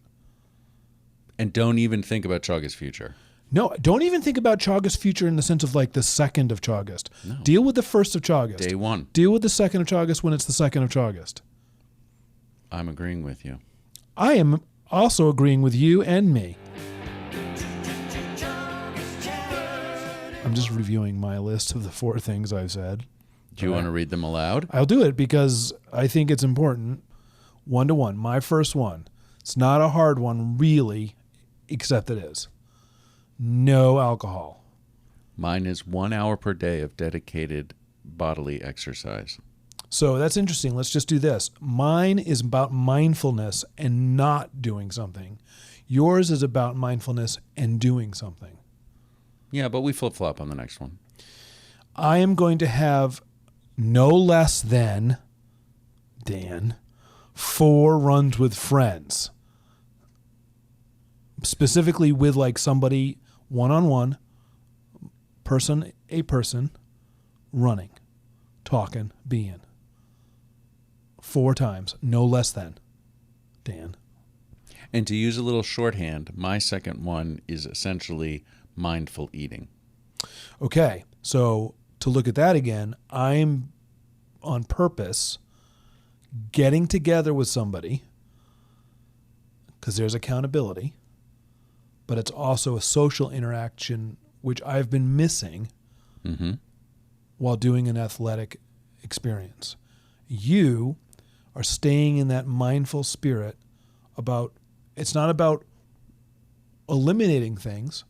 And don't even think about Chaugust future. No, don't even think about Chaugust future in the sense of like the 2nd of Chaugust. No. Deal with the 1st of Chaugust. Day 1. Deal with the 2nd of Chaugust when it's the 2nd of Chaugust. I'm agreeing with you. I am also agreeing with you and me. I'm just reviewing my list of the 4 things I've said. Do you want to read them aloud? I'll do it because I think it's important. 1-to-1. My first one. It's not a hard one, really, except it is. No alcohol. Mine is 1 hour per day of dedicated bodily exercise. So that's interesting. Let's just do this. Mine is about mindfulness and not doing something. Yours is about mindfulness and doing something. Yeah, but we flip-flop on the next one. I am going to have no less than, Dan, 4 runs with friends. Specifically with like somebody one-on-one, person, a person, running, talking, being. 4 times, no less than, Dan. And to use a little shorthand, my second one is essentially mindful eating. Okay, so to look at that again, I'm on purpose getting together with somebody because there's accountability, but it's also a social interaction which I've been missing while doing an athletic experience. You are staying in that mindful spirit about, it's not about eliminating things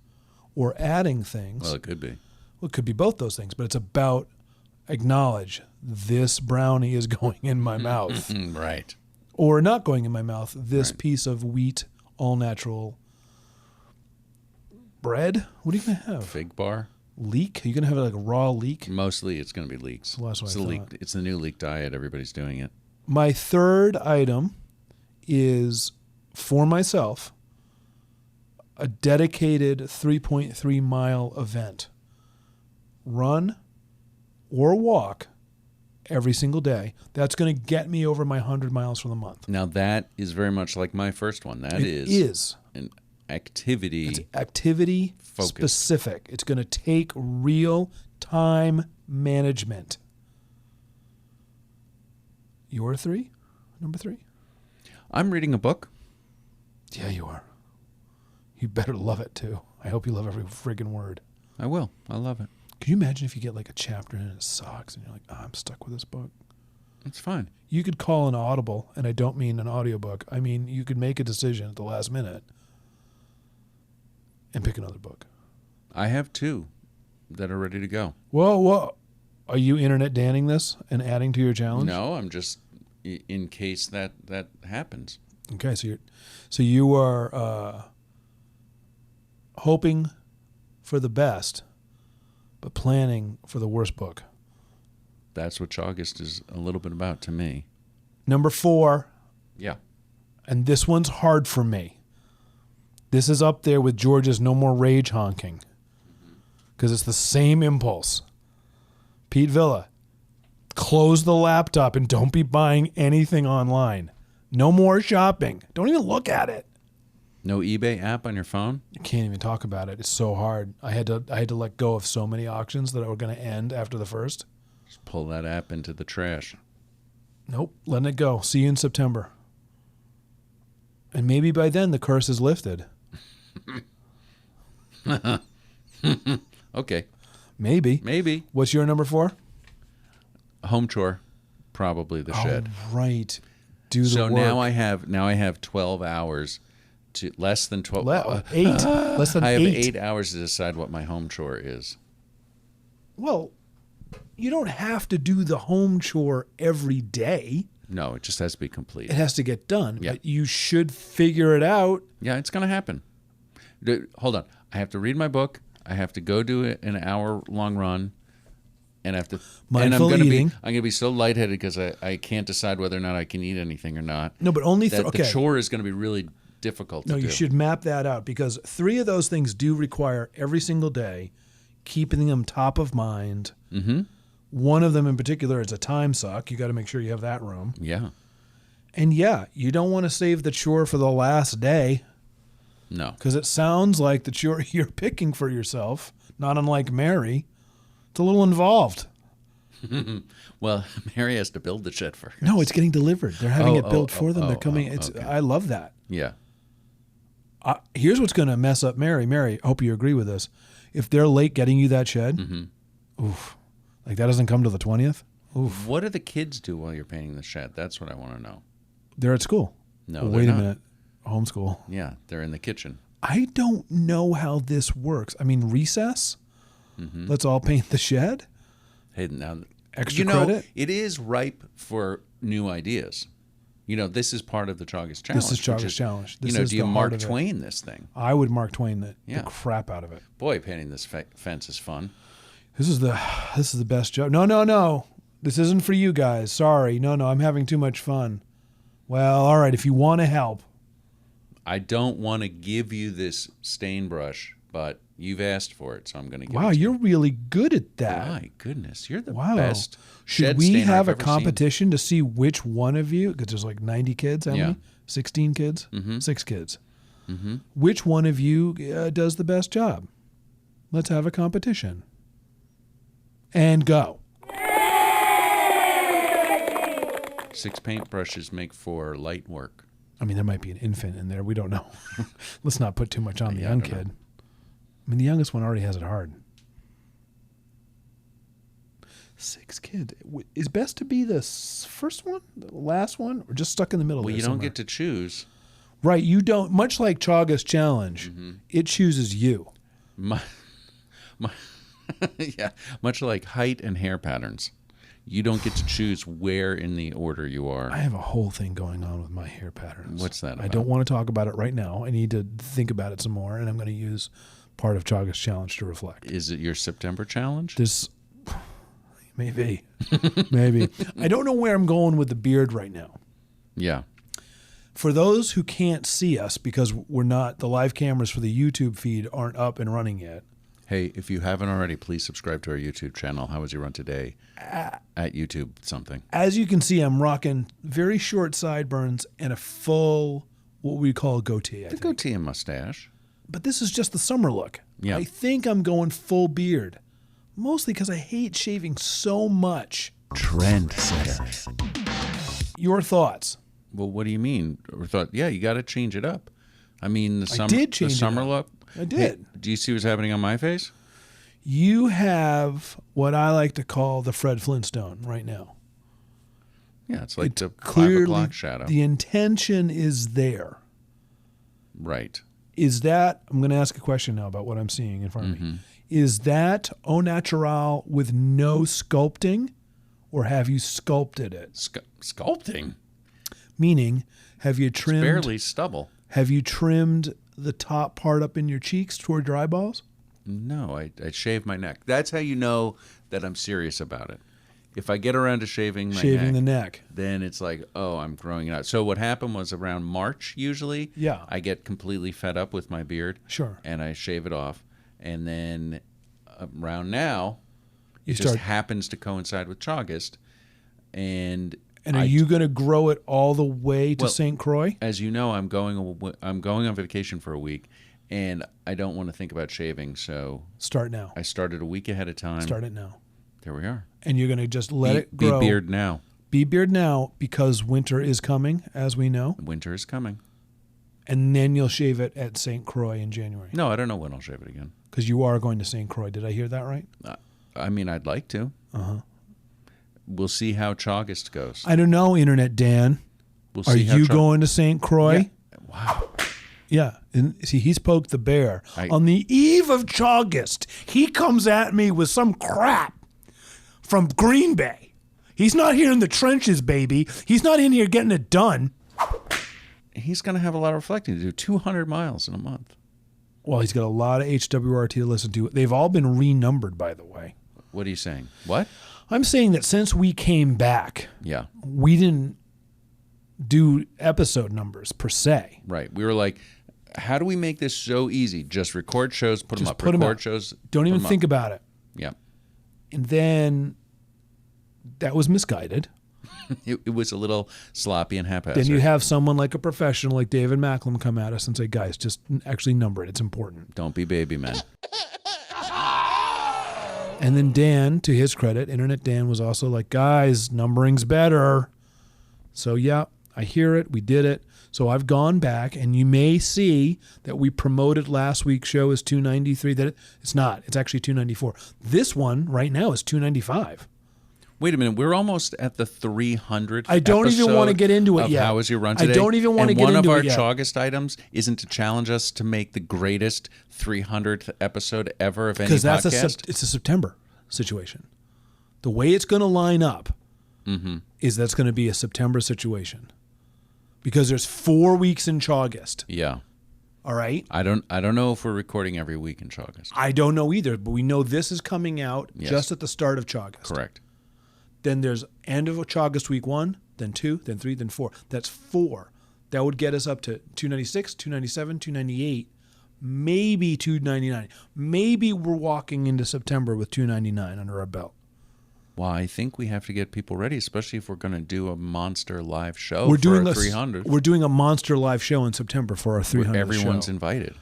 or adding things. Well, it could be. Well, it could be both those things, but it's about acknowledge this brownie is going in my mouth. Right. Or not going in my mouth, this piece of wheat, all natural bread. What are you going to have? Fig bar. Leek? Are you going to have like a raw leek? Mostly it's going to be leeks. Well, that's what I thought. It's the new leek diet. Everybody's doing it. My third item is for myself, a dedicated 3.3 mile event. Run or walk every single day. That's going to get me over my 100 miles for the month. Now that is very much like my first one. That is an activity. It's activity focused. Specific. It's going to take real time management. Your 3? Number 3? I'm reading a book. Yeah, you are. You better love it too. I hope you love every friggin' word. I will. I love it. Can you imagine if you get like a chapter and it sucks and you're like, I'm stuck with this book? It's fine. You could call an audible, and I don't mean an audiobook. I mean, you could make a decision at the last minute and pick another book. I have 2 that are ready to go. Whoa. Are you internet danning this and adding to your challenge? No, I'm just in case that happens. Okay, so you are hoping for the best, but planning for the worst book. That's what Chaugust is a little bit about to me. Number 4. Yeah. And this one's hard for me. This is up there with George's No More Rage Honking. because it's the same impulse. Pete Villa, close the laptop and don't be buying anything online. No more shopping. Don't even look at it. No eBay app on your phone? You can't even talk about it. It's so hard. I had to let go of so many auctions that were going to end after the first. Just pull that app into the trash. Nope, letting it go. See you in September. And maybe by then the curse is lifted. Okay. Maybe. What's your number 4? Home chore, probably the shed. Right. Do the work. So now I have 12 hours to less than 12. 8. Less than 8. I have 8 hours to decide what my home chore is. Well, you don't have to do the home chore every day. No, it just has to be complete. It has to get done. Yeah. But you should figure it out. Yeah, it's going to happen. Hold on. I have to read my book. I have to go do an hour-long run. And I have to. Mindful and eating. I'm gonna be so lightheaded because I can't decide whether or not I can eat anything or not. No, but only the okay. chore is going to be really difficult to do. No, you should map that out because 3 of those things do require every single day keeping them top of mind. Mm-hmm. One of them in particular is a time suck. You got to make sure you have that room. Yeah. And yeah, you don't want to save the chore for the last day. No. Because it sounds like the chore you're picking for yourself, not unlike Mary. It's a little involved. Well, Mary has to build the shed first. No, it's getting delivered. They're having it built for them. They're coming. Okay. I love that. Yeah. Here's what's going to mess up Mary. Mary, I hope you agree with this. If they're late getting you that shed, oof, like that doesn't come to the 20th. Oof. What do the kids do while you're painting the shed? That's what I want to know. They're at school. No, well, they're wait not. a minute. Homeschool. Yeah, they're in the kitchen. I don't know how this works. I mean, recess. Let's all paint the shed. Hey, now extra credit. It is ripe for new ideas. This is part of the Chaugust Challenge. This is Chaugust Challenge. This do is you the Mark heart of it. Twain this thing? I would Mark Twain the crap out of it. Boy, painting this fence is fun. This is the best job. No. This isn't for you guys. Sorry. No, I'm having too much fun. Well, all right. If you want to help. I don't want to give you this stain brush, but you've asked for it, so I'm going to give it Wow, to you. you're really good at that. My goodness, you're the Wow. best. Should shed we stainer have I've a ever competition to see which one of you, because there's like 90 kids, how Yeah. many? 16 kids? Mhm. 6 kids. Mm-hmm. Which one of you does the best job? Let's have a competition. And go. 6 paintbrushes make for light work. I mean, there might be an infant in there. We don't know. Let's not put too much on the Yeah, I young don't kid. know. I mean, the youngest one already has it hard. 6 kids. Is best to be the first one, the last one, or just stuck in the middle? Well, there you don't somewhere? get to choose. Right, you don't. Much like Chaugust Challenge, it chooses you. Yeah, much like height and hair patterns. You don't get to choose where in the order you are. I have a whole thing going on with my hair patterns. What's that about? I don't want to talk about it right now. I need to think about it some more, and I'm going to use part of Chaugust Challenge to reflect. Is it your September challenge? This, maybe. Maybe. I don't know where I'm going with the beard right now. Yeah. For those who can't see us, because we're not, the live cameras for the YouTube feed aren't up and running yet. Hey, if you haven't already, please subscribe to our YouTube channel. How was your run today? At YouTube something. As you can see, I'm rocking very short sideburns and a full, what we call a goatee. I think. Goatee and mustache. But this is just the summer look. Yeah. I think I'm going full beard, mostly because I hate shaving so much. Trendsetter. Your thoughts? Well, what do you mean? I thought, yeah, you got to change it up. I mean, I did change the it summer up. look. I did. Hey, do you see what's happening on my face? You have what I like to call the Fred Flintstone right now. Yeah, it's like the 5 Clearly, o'clock shadow. the intention is there. Right. Is that, I'm going to ask a question now about what I'm seeing in front of me. Is that au naturel with no sculpting, or have you sculpted it? Sculpting? Meaning, have you trimmed? It's barely stubble. Have you trimmed the top part up in your cheeks toward your eyeballs? No, I shave my neck. That's how you know that I'm serious about it. If I get around to shaving the neck, then it's like, oh, I'm growing it out. So what happened was around March, usually, Yeah. I get completely fed up with my beard. Sure. And I shave it off. And then around now, it just happens to coincide with Chaugust. And are you going to grow it all the way to St. Croix? As you know, I'm going on vacation for a week, and I don't want to think about shaving, so start now. I started a week ahead of time. Start it now. There we are. And you're going to just let it grow. Be beard now. Be beard now, because winter is coming, as we know. Winter is coming. And then you'll shave it at St. Croix in January. No, I don't know when I'll shave it again. Because you are going to St. Croix. Did I hear that right? I mean, I'd like to. Uh-huh. We'll see how Chaugust goes. I don't know, Internet Dan. We'll are see how you going to St. Croix? Yeah. Wow. Yeah. And see, he's poked the bear. On the eve of Chaugust, he comes at me with some crap from Green Bay. He's not here in the trenches, baby. He's not in here getting it done. He's going to have a lot of reflecting to do. 200 miles in a month. Well, he's got a lot of HWYRT to listen to. They've all been renumbered, by the way. What are you saying? What? I'm saying that since we came back, we didn't do episode numbers per se. Right. We were like, how do we make this so easy? Just record shows, put them up. Record shows. Don't even think about it. Yeah. And then that was misguided. It was a little sloppy and haphazard. Then you have someone like a professional like David Macklem come at us and say, guys, just actually number it. It's important. Don't be baby men. And then Dan, to his credit, Internet Dan was also like, guys, numbering's better. So yeah, I hear it. We did it. So I've gone back, and you may see that we promoted last week's show as 293. That it's not. It's actually 294. This one right now is 295. Wait a minute. We're almost at the 300th I don't even want to get into it yet. How was your run today? I don't even want to get into it yet. And one of our Chaugust items isn't to challenge us to make the greatest 300th episode ever of any podcast? Because it's a September situation. The way it's going to line up is that's going to be a September situation. Because there's 4 weeks in Chaugust. Yeah. All right? I don't know if we're recording every week in Chaugust. I don't know either, but we know this is coming out just at the start of Chaugust. Correct. Then there's end of Chaugust week 1, then 2, then 3, then 4. That's 4. That would get us up to 296, 297, 298, maybe 299. Maybe we're walking into September with 299 under our belt. Well, I think we have to get people ready, especially if we're going to do a monster live show We're for doing our 300. We're doing a monster live show in September for our 300th show. Everyone's invited.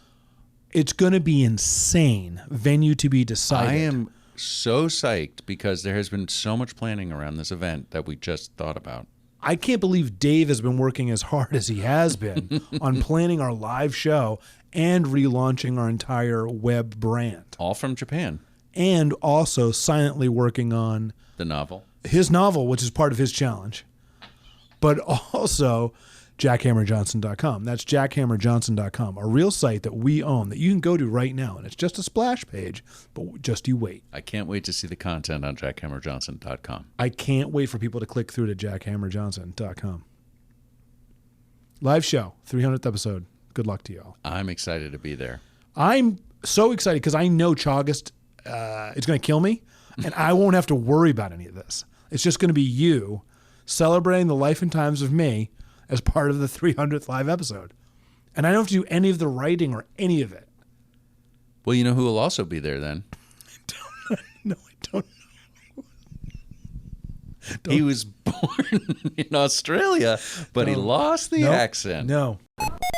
It's going to be insane. Venue to be decided. I am so psyched because there has been so much planning around this event that we just thought about. I can't believe Dave has been working as hard as he has been on planning our live show and relaunching our entire web brand. All from Japan. And also silently working on the novel. His novel, which is part of his challenge. But also jackhammerjohnson.com. That's jackhammerjohnson.com, a real site that we own that you can go to right now. And it's just a splash page, but just you wait. I can't wait to see the content on jackhammerjohnson.com. I can't wait for people to click through to jackhammerjohnson.com. Live show, 300th episode. Good luck to you all. I'm excited to be there. I'm so excited because I know Chaugust is going to kill me, and I won't have to worry about any of this. It's just going to be you celebrating the life and times of me as part of the 300th live episode. And I don't have to do any of the writing or any of it. Well, you know who will also be there then? No, I don't know. He was born in Australia, but he lost the accent. No.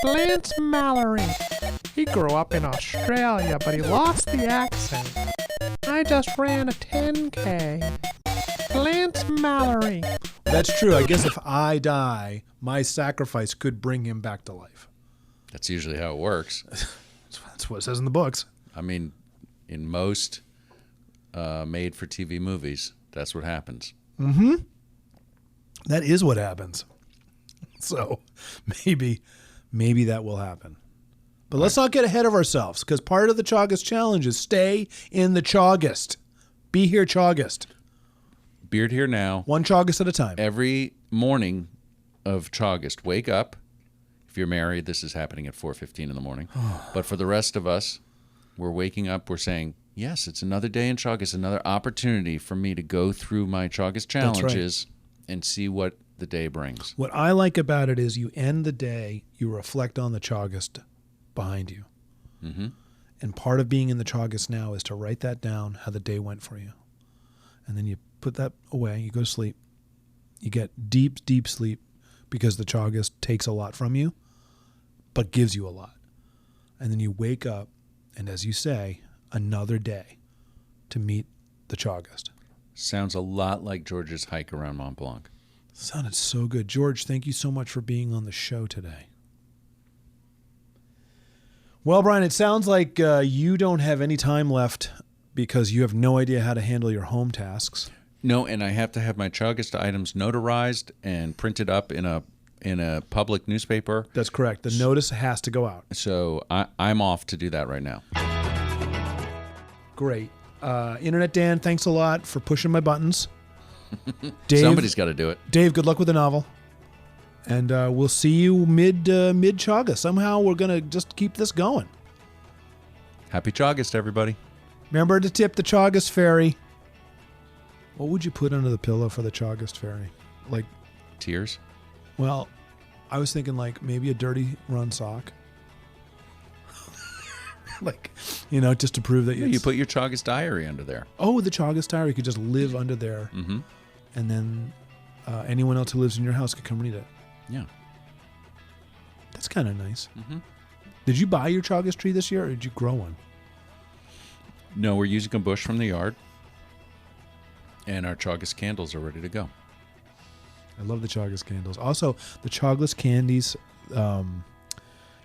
Lance Mallory. He grew up in Australia, but he lost the accent. I just ran a 10K. Lance Mallory. That's true. I guess if I die, my sacrifice could bring him back to life. That's usually how it works. That's what it says in the books. I mean, in most made-for-TV movies, that's what happens. Mm-hmm. That is what happens. So maybe that will happen. But let's not get ahead of ourselves, because part of the Chaugust Challenge is stay in the Chaugust. Be here Chaugust. Beard here now. One Chaugust at a time. Every morning of Chaugust, wake up. If you're married, this is happening at 4:15 in the morning. But for the rest of us, we're waking up, we're saying, yes, it's another day in Chaugust, another opportunity for me to go through my Chaugust Challenges and see what the day brings. What I like about it is you end the day, you reflect on the Chaugust behind you. Mm-hmm. And part of being in the Chaugust now is to write that down, how the day went for you. And then you put that away, you go to sleep. You get deep, deep sleep because the Chaugust takes a lot from you, but gives you a lot. And then you wake up, and as you say, another day to meet the Chaugust. Sounds a lot like George's hike around Mont Blanc. Sounded so good. George, thank you so much for being on the show today. Well, Bryan, it sounds like you don't have any time left because you have no idea how to handle your home tasks. No, and I have to have my Chaugust items notarized and printed up in a public newspaper. That's correct. The notice has to go out. So I'm off to do that right now. Great. Internet Dan, thanks a lot for pushing my buttons. Dave, Somebody's got to do it. Dave, good luck with the novel. And we'll see you mid-Chaugust. Somehow we're going to just keep this going. Happy Chaugust, everybody. Remember to tip the Chaugust fairy. What would you put under the pillow for the Chaugust fairy? Like tears? Well, I was thinking like maybe a dirty run sock. Like, just to prove that you put your Chaugust diary under there. Oh, the Chaugust diary could just live under there. Mm-hmm. And then anyone else who lives in your house could come read it. Yeah. That's kind of nice. Mm-hmm. Did you buy your Chaugust tree this year or did you grow one? No, we're using a bush from the yard. And our Chaugust candles are ready to go. I love the Chaugust candles. Also, the Chaugust candies, they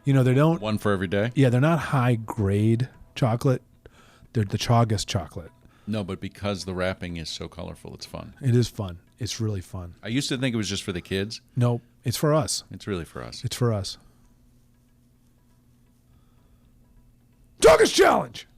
don't... One for every day? Yeah, they're not high-grade chocolate. They're the Chaugust chocolate. No, but because the wrapping is so colorful, it's fun. It is fun. It's really fun. I used to think it was just for the kids. No, it's for us. It's really for us. It's for us. Chaugust Challenge!